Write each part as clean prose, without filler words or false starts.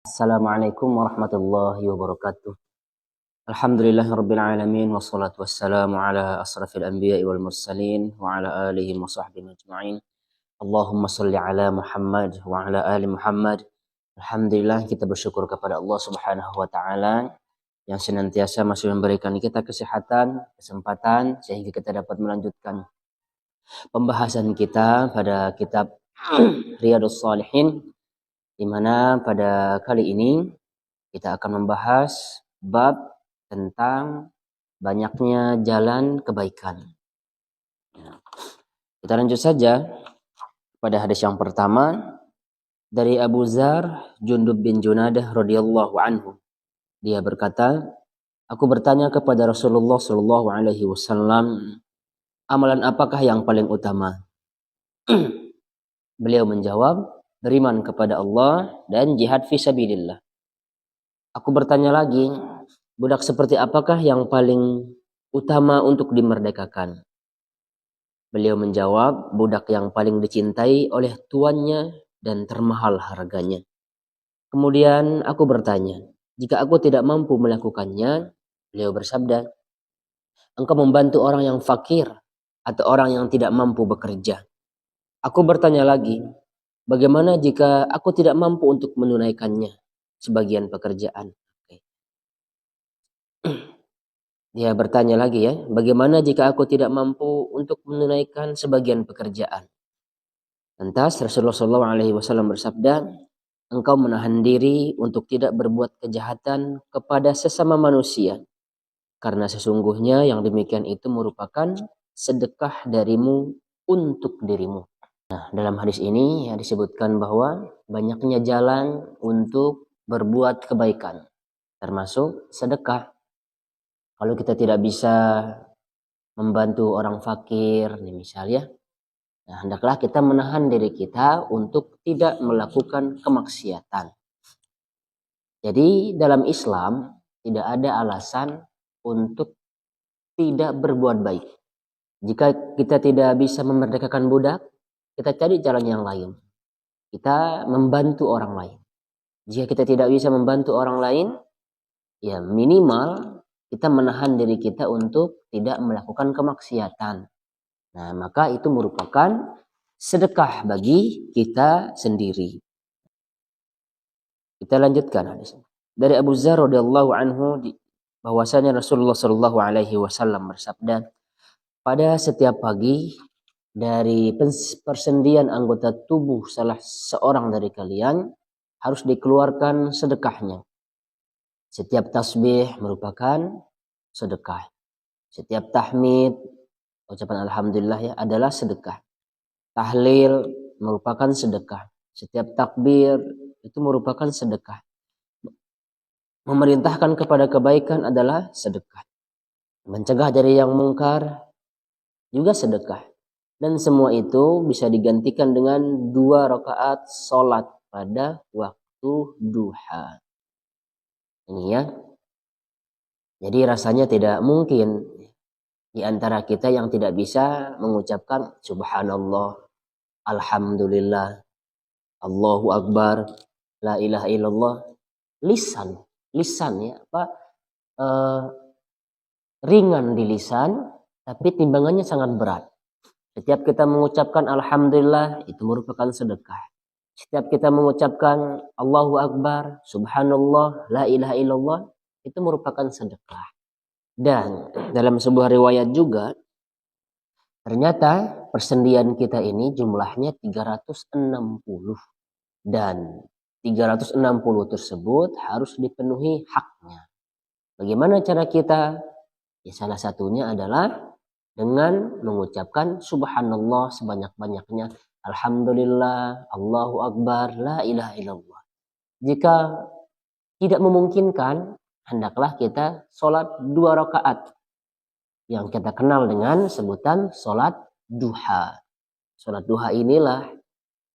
Assalamualaikum warahmatullahi wabarakatuh. Alhamdulillahirabbil alamin wassalatu wassalamu ala asrafil anbiya'i wal mursalin wa ala alihi wa sahbihi ajma'in. Allahumma shalli ala Muhammad wa ala ali Muhammad. Alhamdulillah, kita bersyukur kepada Allah Subhanahu wa taala yang senantiasa masih memberikan kita kesehatan, kesempatan sehingga kita dapat melanjutkan pembahasan kita pada kitab Riyadhus Shalihin, di mana pada kali ini kita akan membahas bab tentang banyaknya jalan kebaikan. Kita lanjut saja pada hadis yang pertama dari Abu Dzar Jundub bin Junadah radhiyallahu anhu. Dia berkata, aku bertanya kepada Rasulullah sallallahu alaihi wasallam, amalan apakah yang paling utama? Beliau menjawab, beriman kepada Allah dan jihad fi sabilillah. Aku bertanya lagi, budak seperti apakah yang paling utama untuk dimerdekakan? Beliau menjawab, budak yang paling dicintai oleh tuannya dan termahal harganya. Kemudian aku bertanya, jika aku tidak mampu melakukannya, beliau bersabda, engkau membantu orang yang fakir atau orang yang tidak mampu bekerja. Aku bertanya lagi, bagaimana jika aku tidak mampu untuk menunaikannya? Sebagian pekerjaan. Dia bertanya lagi ya, bagaimana jika aku tidak mampu untuk menunaikan sebagian pekerjaan? Lantas Rasulullah SAW bersabda, engkau menahan diri untuk tidak berbuat kejahatan kepada sesama manusia, karena sesungguhnya yang demikian itu merupakan sedekah darimu untuk dirimu. Nah, dalam hadis ini ya disebutkan bahwa banyaknya jalan untuk berbuat kebaikan, termasuk sedekah. Kalau kita tidak bisa membantu orang fakir, nih misalnya, nah hendaklah kita menahan diri kita untuk tidak melakukan kemaksiatan. Jadi dalam Islam tidak ada alasan untuk tidak berbuat baik. Jika kita tidak bisa memerdekakan budak, kita cari jalan yang lain. Kita membantu orang lain. Jika kita tidak bisa membantu orang lain, ya minimal kita menahan diri kita untuk tidak melakukan kemaksiatan. Nah, maka itu merupakan sedekah bagi kita sendiri. Kita lanjutkan hadis. Dari Abu Dzar radhiyallahu anhu bahwasanya Rasulullah sallallahu alaihi wasallam bersabda, pada setiap pagi dari persendian anggota tubuh salah seorang dari kalian harus dikeluarkan sedekahnya. Setiap tasbih merupakan sedekah. Setiap tahmid, ucapan alhamdulillah ya, adalah sedekah. Tahlil merupakan sedekah. Setiap takbir itu merupakan sedekah. Memerintahkan kepada kebaikan adalah sedekah. Mencegah dari yang mungkar juga sedekah. Dan semua itu bisa digantikan dengan 2 rakaat sholat pada waktu duha. Ini ya. Jadi rasanya tidak mungkin di antara kita yang tidak bisa mengucapkan subhanallah, alhamdulillah, Allahu akbar, la ilaha illallah. Lisan ya, ringan di lisan, tapi timbangannya sangat berat. Setiap kita mengucapkan alhamdulillah, itu merupakan sedekah. Setiap kita mengucapkan Allahu akbar, subhanallah, la ilaha illallah, itu merupakan sedekah. Dan dalam sebuah riwayat juga, ternyata persendian kita ini jumlahnya 360. Dan 360 tersebut harus dipenuhi haknya. Bagaimana cara kita? Ya, salah satunya adalah dengan mengucapkan subhanallah sebanyak-banyaknya, alhamdulillah, Allahu akbar, la ilaha illallah. Jika tidak memungkinkan, hendaklah kita sholat 2 rakaat yang kita kenal dengan sebutan sholat duha. Sholat duha inilah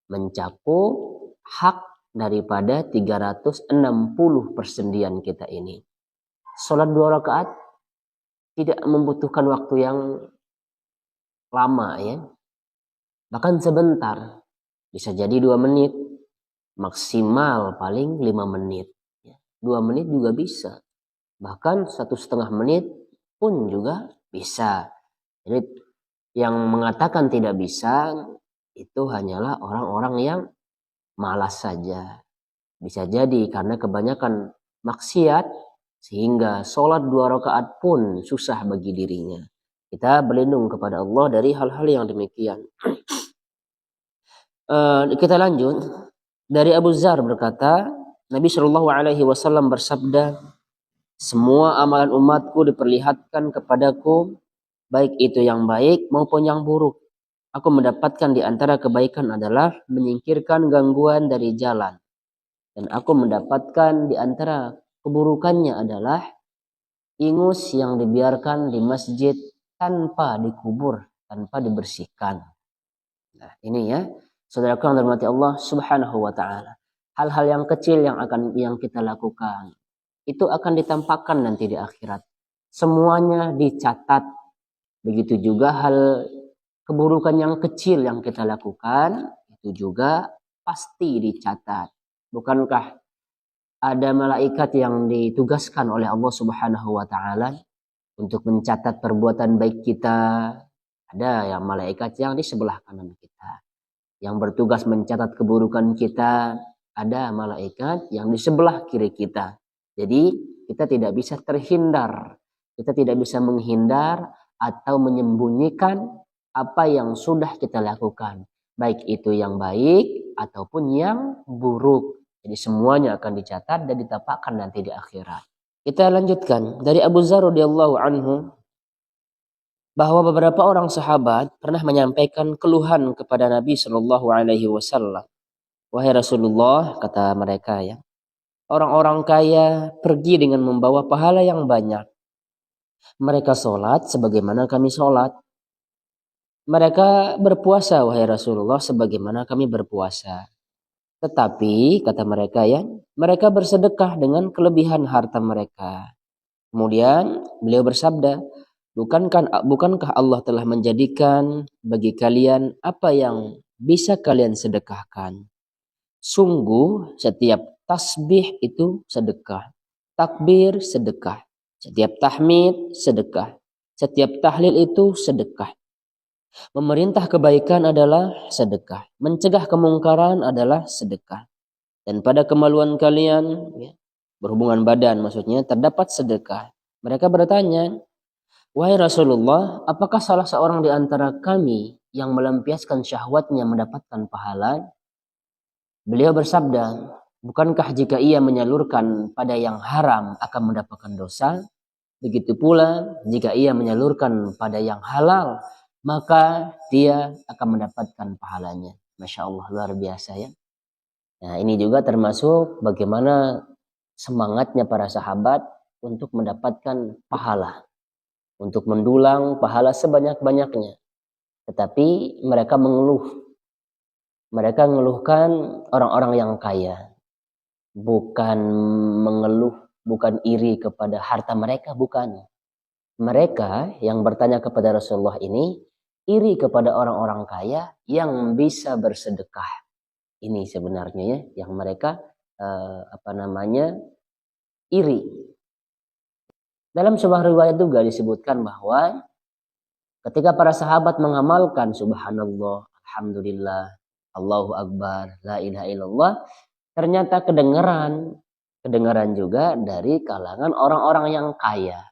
mencakup hak daripada 360 persendian kita ini. Sholat 2 rakaat tidak membutuhkan waktu yang lama ya. Bahkan sebentar. Bisa jadi 2 menit, maksimal paling 5 menit. 2 menit juga bisa. Bahkan 1,5 menit pun juga bisa. Jadi yang mengatakan tidak bisa itu hanyalah orang-orang yang malas saja. Bisa jadi karena kebanyakan maksiat sehingga sholat 2 rakaat pun susah bagi dirinya. Kita berlindung kepada Allah dari hal-hal yang demikian. Kita lanjut. Dari Abu Dzar berkata, Nabi Shallallahu Alaihi Wasallam bersabda, semua amalan umatku diperlihatkan kepadaku, baik itu yang baik maupun yang buruk. Aku mendapatkan di antara kebaikan adalah menyingkirkan gangguan dari jalan. Dan aku mendapatkan di antara keburukannya adalah ingus yang dibiarkan di masjid tanpa dikubur, tanpa dibersihkan. Nah, ini ya, saudaraku yang dirahmati Allah Subhanahu wa taala. Hal-hal yang kecil yang kita lakukan itu akan ditampakkan nanti di akhirat. Semuanya dicatat. Begitu juga hal keburukan yang kecil yang kita lakukan itu juga pasti dicatat. Bukankah ada malaikat yang ditugaskan oleh Allah Subhanahu wa taala untuk mencatat perbuatan baik kita? Ada yang malaikat yang di sebelah kanan kita. Yang bertugas mencatat keburukan kita, ada malaikat yang di sebelah kiri kita. Jadi kita tidak bisa terhindar. Kita tidak bisa menghindar atau menyembunyikan apa yang sudah kita lakukan. Baik itu yang baik ataupun yang buruk. Jadi semuanya akan dicatat dan ditampakkan nanti di akhirat. Kita lanjutkan. Dari Abu Dzar radhiyallahu anhu, bahwa beberapa orang sahabat pernah menyampaikan keluhan kepada Nabi Shallallahu Alaihi Wasallam. Wahai Rasulullah, kata mereka ya, orang-orang kaya pergi dengan membawa pahala yang banyak. Mereka sholat sebagaimana kami sholat. Mereka berpuasa, wahai Rasulullah, sebagaimana kami berpuasa. Tetapi, kata mereka ya, mereka bersedekah dengan kelebihan harta mereka. Kemudian beliau bersabda, Bukankah Allah telah menjadikan bagi kalian apa yang bisa kalian sedekahkan? Sungguh setiap tasbih itu sedekah, takbir sedekah, setiap tahmid sedekah, setiap tahlil itu sedekah. Memerintah kebaikan adalah sedekah, mencegah kemungkaran adalah sedekah. Dan pada kemaluan kalian, ya, berhubungan badan maksudnya, terdapat sedekah. Mereka bertanya, wahai Rasulullah, apakah salah seorang di antara kami yang melampiaskan syahwatnya mendapatkan pahala? Beliau bersabda, bukankah jika ia menyalurkan pada yang haram akan mendapatkan dosa? Begitu pula jika ia menyalurkan pada yang halal, maka dia akan mendapatkan pahalanya. Masya Allah, luar biasa ya. Nah, ini juga termasuk bagaimana semangatnya para sahabat untuk mendapatkan pahala. Untuk mendulang pahala sebanyak-banyaknya. Tetapi mereka mengeluh. Mereka mengeluhkan orang-orang yang kaya. Bukan mengeluh, bukan iri kepada harta mereka, bukan. Mereka yang bertanya kepada Rasulullah ini iri kepada orang-orang kaya yang bisa bersedekah. Ini sebenarnya ya, yang mereka iri. Dalam sebuah riwayat juga disebutkan bahwa ketika para sahabat mengamalkan subhanallah, alhamdulillah, Allahu akbar, la ilaha illallah, ternyata kedengaran juga dari kalangan orang-orang yang kaya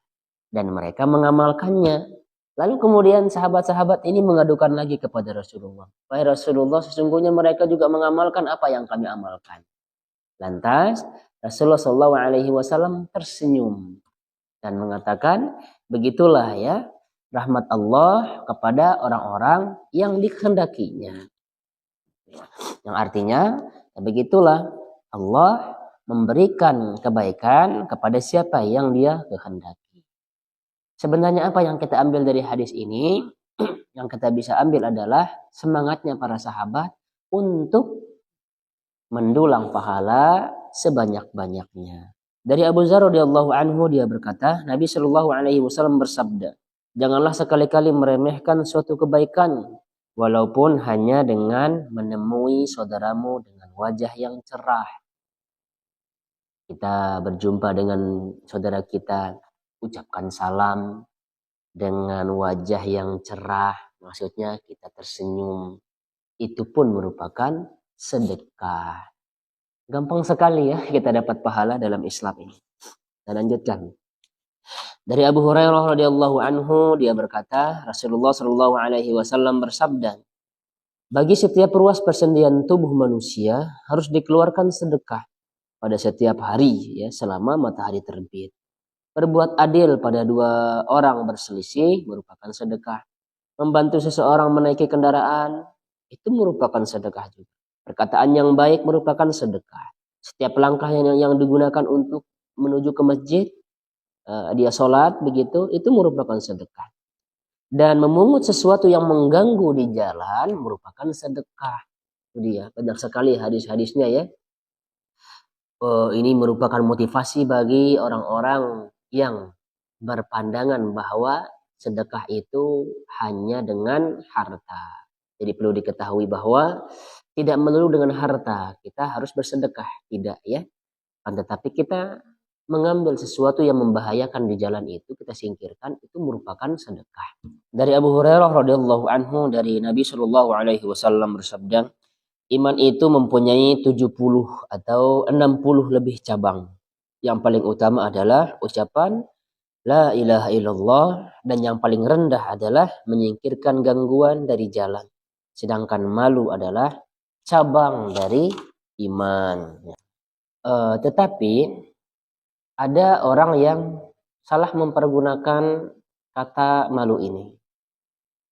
dan mereka mengamalkannya. Lalu kemudian sahabat-sahabat ini mengadukan lagi kepada Rasulullah. Wahai Rasulullah, sesungguhnya mereka juga mengamalkan apa yang kami amalkan. Lantas Rasulullah SAW tersenyum dan mengatakan, begitulah ya rahmat Allah kepada orang-orang yang dikehendakinya. Yang artinya, begitulah Allah memberikan kebaikan kepada siapa yang dia kehendaki. Sebenarnya apa yang kita ambil dari hadis ini? Yang kita bisa ambil adalah semangatnya para sahabat untuk mendulang pahala sebanyak-banyaknya. Dari Abu Dzar radhiyallahu anhu dia berkata, Nabi Shallallahu Alaihi Wasallam bersabda, janganlah sekali-kali meremehkan suatu kebaikan, walaupun hanya dengan menemui saudaramu dengan wajah yang cerah. Kita berjumpa dengan saudara kita, ucapkan salam dengan wajah yang cerah, maksudnya kita tersenyum. Itu pun merupakan sedekah. Gampang sekali ya kita dapat pahala dalam Islam ini. Kita lanjutkan. Dari Abu Hurairah radhiyallahu anhu, dia berkata, Rasulullah shallallahu alaihi wasallam bersabda, bagi setiap ruas persendian tubuh manusia harus dikeluarkan sedekah pada setiap hari ya selama matahari terbit. Berbuat adil pada dua orang berselisih merupakan sedekah. Membantu seseorang menaiki kendaraan itu merupakan sedekah juga. Perkataan yang baik merupakan sedekah. Setiap langkah yang digunakan untuk menuju ke masjid, dia sholat begitu, itu merupakan sedekah. Dan memungut sesuatu yang mengganggu di jalan merupakan sedekah. Itu dia, banyak sekali hadis-hadisnya ya. Ini merupakan motivasi bagi orang-orang yang berpandangan bahwa sedekah itu hanya dengan harta. Jadi perlu diketahui bahwa tidak melulu dengan harta kita harus bersedekah, tidak ya. Tetapi kita mengambil sesuatu yang membahayakan di jalan itu, kita singkirkan, itu merupakan sedekah. Dari Abu Hurairah radhiyallahu anhu, dari Nabi Shallallahu alaihi wasallam bersabda, iman itu mempunyai 70 atau 60 lebih cabang. Yang paling utama adalah ucapan la ilaha illallah, dan yang paling rendah adalah menyingkirkan gangguan dari jalan. Sedangkan malu adalah cabang dari iman. Tetapi ada orang yang salah mempergunakan kata malu ini.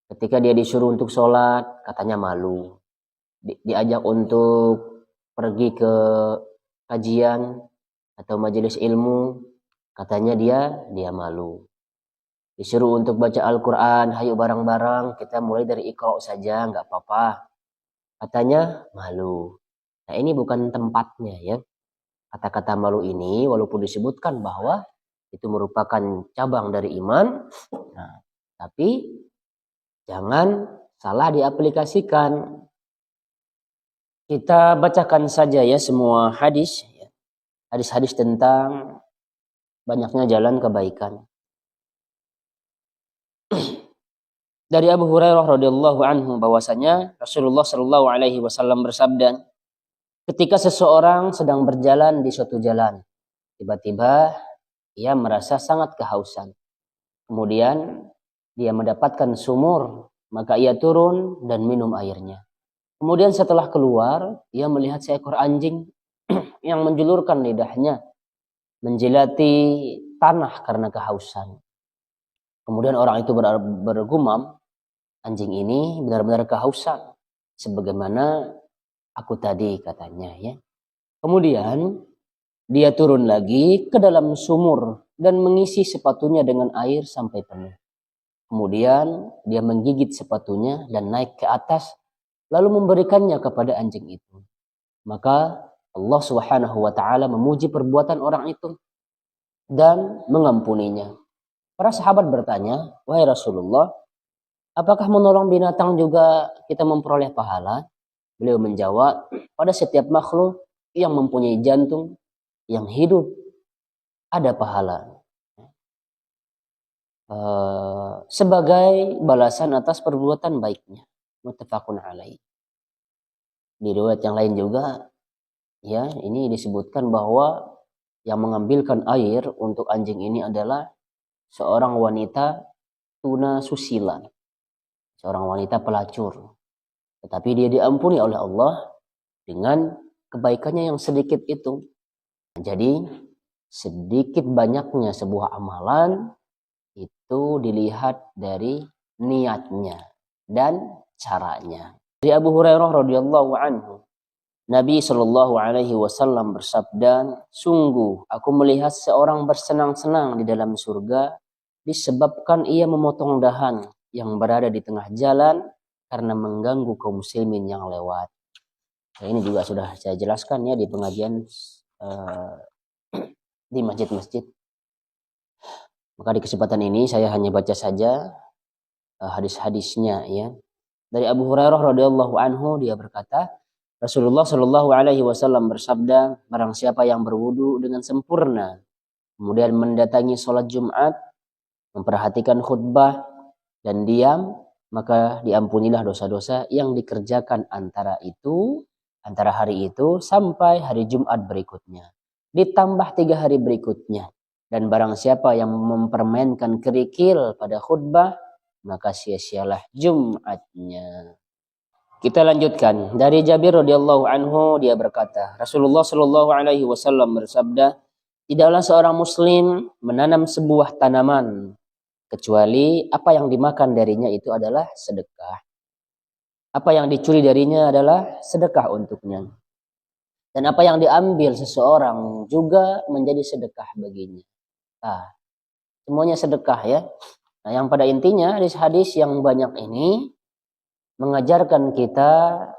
Ketika dia disuruh untuk sholat, katanya malu. Diajak untuk pergi ke kajian atau majelis ilmu, katanya dia malu. Disuruh untuk baca Al-Quran, hayu bareng-bareng, kita mulai dari Iqra saja, nggak apa-apa. Katanya malu. Nah ini bukan tempatnya ya. Kata-kata malu ini walaupun disebutkan bahwa itu merupakan cabang dari iman, nah, tapi jangan salah diaplikasikan. Kita bacakan saja ya semua hadis, hadis-hadis tentang banyaknya jalan kebaikan. Dari Abu Hurairah radhiyallahu anhu bahwasanya Rasulullah shallallahu alaihi wasallam bersabda, ketika seseorang sedang berjalan di suatu jalan, tiba-tiba ia merasa sangat kehausan. Kemudian dia mendapatkan sumur, maka ia turun dan minum airnya. Kemudian setelah keluar, ia melihat seekor anjing yang menjulurkan lidahnya, menjilati tanah karena kehausan. Kemudian orang itu bergumam, anjing ini benar-benar kehausan, sebagaimana aku tadi, katanya ya. Kemudian dia turun lagi ke dalam sumur dan mengisi sepatunya dengan air sampai penuh. Kemudian dia menggigit sepatunya dan naik ke atas, lalu memberikannya kepada anjing itu. Maka Allah Subhanahu wa taala memuji perbuatan orang itu dan mengampuninya. Para sahabat bertanya, wahai Rasulullah, apakah menolong binatang juga kita memperoleh pahala? Beliau menjawab, pada setiap makhluk yang mempunyai jantung, yang hidup, ada pahala. Sebagai balasan atas perbuatan baiknya. Muttafaqun alaih. Di riwayat yang lain juga, ya, ini disebutkan bahwa yang mengambilkan air untuk anjing ini adalah seorang wanita tuna susila, seorang wanita pelacur. Tetapi dia diampuni oleh Allah dengan kebaikannya yang sedikit itu. Jadi sedikit banyaknya sebuah amalan itu dilihat dari niatnya dan caranya. Dari Abu Hurairah radhiyallahu anhu, Nabi Shallallahu alaihi wasallam bersabda, sungguh aku melihat seorang bersenang-senang di dalam surga disebabkan ia memotong dahan yang berada di tengah jalan karena mengganggu kaum muslimin yang lewat. Nah, ini juga sudah saya jelaskan ya di pengajian di masjid-masjid. Maka di kesempatan ini saya hanya baca saja hadis-hadisnya ya. Dari Abu Hurairah radhiyallahu anhu, dia berkata, Rasulullah Shallallahu Alaihi Wasallam bersabda, barang siapa yang berwudu dengan sempurna, kemudian mendatangi sholat Jumat, memperhatikan khutbah dan diam, maka diampunilah dosa-dosa yang dikerjakan antara hari itu sampai hari Jumat berikutnya. Ditambah 3 hari berikutnya. Dan barang siapa yang mempermainkan kerikil pada khutbah, maka sia-sialah Jumatnya. Kita lanjutkan. Dari Jabir radhiyallahu anhu, dia berkata, Rasulullah Shallallahu Alaihi Wasallam bersabda, tidaklah seorang muslim menanam sebuah tanaman kecuali apa yang dimakan darinya itu adalah sedekah. Apa yang dicuri darinya adalah sedekah untuknya. Dan apa yang diambil seseorang juga menjadi sedekah baginya. Semuanya sedekah ya. Nah, yang pada intinya hadis-hadis yang banyak ini mengajarkan kita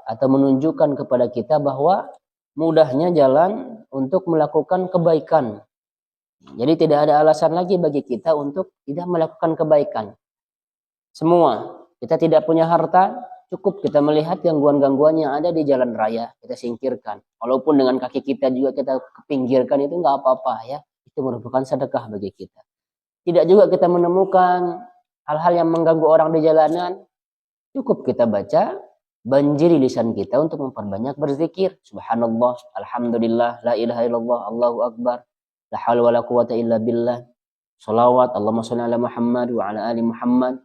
atau menunjukkan kepada kita bahwa mudahnya jalan untuk melakukan kebaikan. Jadi tidak ada alasan lagi bagi kita untuk tidak melakukan kebaikan. Semua, kita tidak punya harta, cukup kita melihat gangguan-gangguan yang ada di jalan raya, kita singkirkan. Walaupun dengan kaki kita juga kita kepinggirkan, itu nggak apa-apa ya. Itu merupakan sedekah bagi kita. Tidak juga kita menemukan hal-hal yang mengganggu orang di jalanan, cukup kita baca, banjiri lisan kita untuk memperbanyak berzikir. Subhanallah, alhamdulillah, la ilaha illallah, Allahu akbar, la haula wala quwata illa billah. Salawat, Allahumma shalli ala Muhammad wa ala ali Muhammad.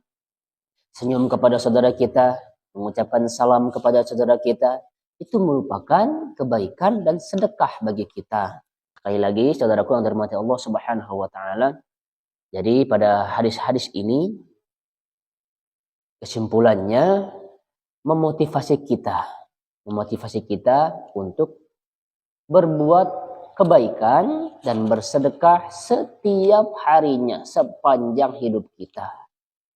Senyum kepada saudara kita, mengucapkan salam kepada saudara kita, itu merupakan kebaikan dan sedekah bagi kita. Sekali lagi, saudaraku yang dirahmati Allah Subhanahu wa taala. Jadi pada hadis-hadis ini kesimpulannya memotivasi kita untuk berbuat kebaikan dan bersedekah setiap harinya sepanjang hidup kita.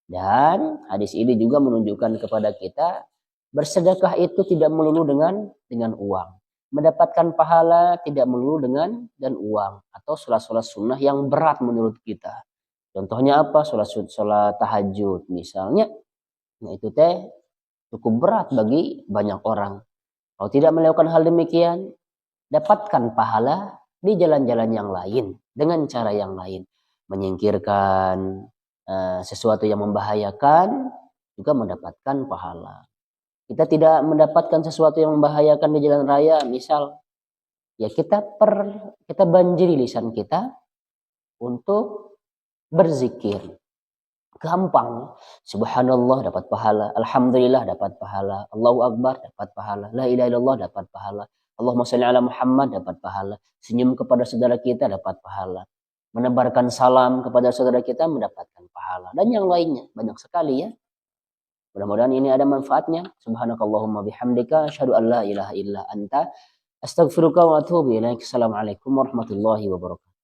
Dan hadis ini juga menunjukkan kepada kita bersedekah itu tidak melulu dengan uang. Mendapatkan pahala tidak melulu dengan uang atau sholat sunnah yang berat menurut kita. Contohnya apa? Sholat tahajud misalnya. Nah itu cukup berat bagi banyak orang. Kalau tidak melakukan hal demikian, dapatkan pahala di jalan-jalan yang lain, dengan cara yang lain. Menyingkirkan sesuatu yang membahayakan, juga mendapatkan pahala. Kita tidak mendapatkan sesuatu yang membahayakan di jalan raya, misal, ya kita banjiri lisan kita untuk berzikir. Gampang. Subhanallah dapat pahala. Alhamdulillah dapat pahala. Allahu Akbar dapat pahala. La ilaha illallah dapat pahala. Allahumma shalli ala Muhammad dapat pahala. Senyum kepada saudara kita dapat pahala. Menebarkan salam kepada saudara kita mendapatkan pahala. Dan yang lainnya. Banyak sekali ya. Mudah-mudahan ini ada manfaatnya. Subhanakallahumma bihamdika. Asyhadu an la ilaha illa anta. Astaghfiruka wa atubu ilaik. Assalamualaikum warahmatullahi wabarakatuh.